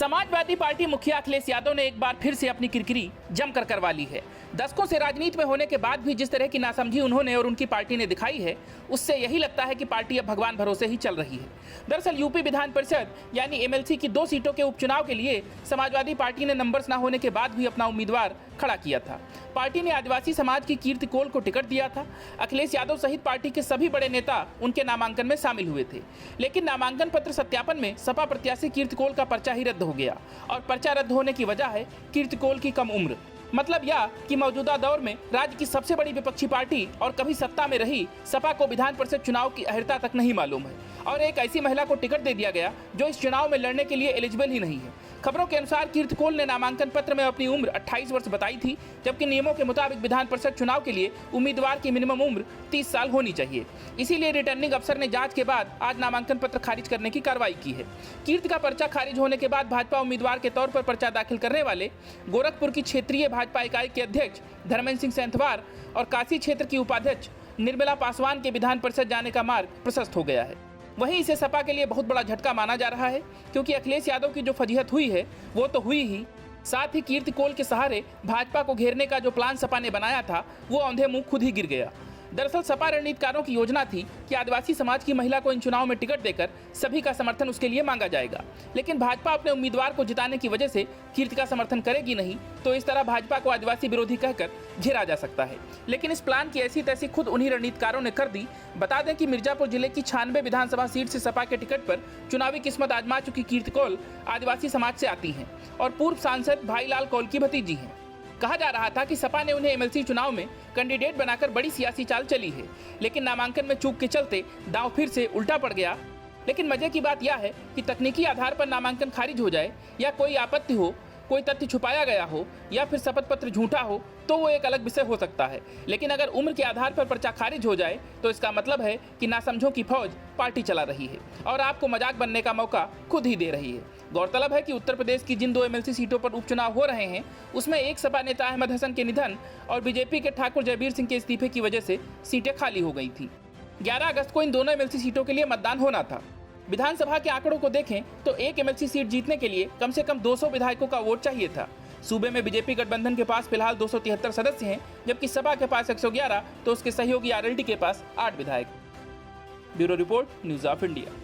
Samajwadi party मुखिया अखिलेश यादव ने एक बार फिर से अपनी किरकिरी जमकर करवा ली है। दशकों से राजनीति में होने के बाद भी जिस तरह की नासमझी उन्होंने और उनकी पार्टी ने दिखाई है, उससे यही लगता है कि पार्टी अब भगवान भरोसे ही चल रही है। दरअसल यूपी विधान परिषद यानी एमएलसी की 2 सीटों के उपचुनाव के लिए समाजवादी पार्टी ने नंबर्स न होने के बाद भी अपना उम्मीदवार खड़ा किया था। पार्टी ने आदिवासी समाज की कीर्ति कोल को टिकट दिया था। अखिलेश यादव सहित पार्टी के सभी बड़े नेता उनके नामांकन में शामिल हुए थे, लेकिन नामांकन पत्र सत्यापन में सपा प्रत्याशी कीर्ति कोल का पर्चा ही रद्द हो गया। और पर्चा रद्द होने की वजह है कीर्ति कोल की कम उम्र। मतलब यह कि मौजूदा दौर में राज्य की सबसे बड़ी विपक्षी पार्टी और कभी सत्ता में रही सपा को विधान परिषद चुनाव की अहर्ता तक नहीं मालूम है, और एक ऐसी महिला को टिकट दे दिया गया जो इस चुनाव में लड़ने के लिए एलिजिबल ही नहीं है। खबरों के अनुसार कीर्ति कोल ने नामांकन पत्र में अपनी उम्र 28 वर्ष बताई थी, जबकि नियमों के मुताबिक विधान परिषद चुनाव के लिए उम्मीदवार की मिनिमम उम्र 30 साल होनी चाहिए। इसीलिए रिटर्निंग अफसर ने जांच के बाद आज नामांकन पत्र खारिज करने की कार्रवाई की है। कीर्ति का पर्चा खारिज होने के बाद भाजपा उम्मीदवार के तौर पर पर्चा दाखिल करने वाले गोरखपुर की क्षेत्रीय भाजपा इकाई के अध्यक्ष धर्मेंद्र सिंह सेंथवार और काशी क्षेत्र की उपाध्यक्ष निर्मला पासवान के विधान परिषद जाने का मार्ग प्रशस्त हो गया है। वहीं इसे सपा के लिए बहुत बड़ा झटका माना जा रहा है, क्योंकि अखिलेश यादव की जो फजीहत हुई है वो तो हुई ही, साथ ही कीर्ति कोल के सहारे भाजपा को घेरने का जो प्लान सपा ने बनाया था वो औंधे मुंह खुद ही गिर गया। दरअसल सपा रणनीतिकारों की योजना थी कि आदिवासी समाज की महिला को इन चुनाव में टिकट देकर सभी का समर्थन उसके लिए मांगा जाएगा, लेकिन भाजपा अपने उम्मीदवार को जिताने की वजह से कीर्ति का समर्थन करेगी नहीं, तो इस तरह भाजपा को आदिवासी विरोधी कहकर घेरा जा सकता है। लेकिन इस प्लान की ऐसी तैसी खुद उन्हीं रणनीतिकारों ने कर दी। बता दें कि मिर्जापुर जिले की 96 विधानसभा सीट से सपा के टिकट पर चुनावी किस्मत आजमा चुकी कीर्ति कोल आदिवासी समाज से आती हैं और पूर्व सांसद भाईलाल कौल की भतीजी हैं। कहा जा रहा था कि सपा ने उन्हें एमएलसी चुनाव में कैंडिडेट बनाकर बड़ी सियासी चाल चली है, लेकिन नामांकन में चूक के चलते दांव फिर से उल्टा पड़ गया। लेकिन मजे की बात यह है कि तकनीकी आधार पर नामांकन खारिज हो जाए या कोई आपत्ति हो, कोई तथ्य छुपाया गया हो या फिर शपथ पत्र झूठा हो तो वो एक अलग विषय हो सकता है, लेकिन अगर उम्र के आधार पर पर्चा खारिज हो जाए तो इसका मतलब है कि नासमझों की फौज पार्टी चला रही है और आपको मजाक बनने का मौका खुद ही दे रही है। गौरतलब है कि उत्तर प्रदेश की जिन 2 एमएलसी सीटों पर उपचुनाव हो रहे हैं उसमें एक सपा नेता अहमद हसन के निधन और बीजेपी के ठाकुर जयबीर सिंह के इस्तीफे की वजह से सीटें खाली हो गई थी। 11 अगस्त को इन दोनों एमएलसी सीटों के लिए मतदान होना था। विधानसभा के आंकड़ों को देखें तो एक एमएलसी सीट जीतने के लिए कम से कम 200 विधायकों का वोट चाहिए था। सूबे में बीजेपी गठबंधन के पास फिलहाल 273 सदस्य हैं, जबकि सपा के पास 111 तो उसके सहयोगी आरएलडी के पास 8 विधायक। Bureau report, news of India.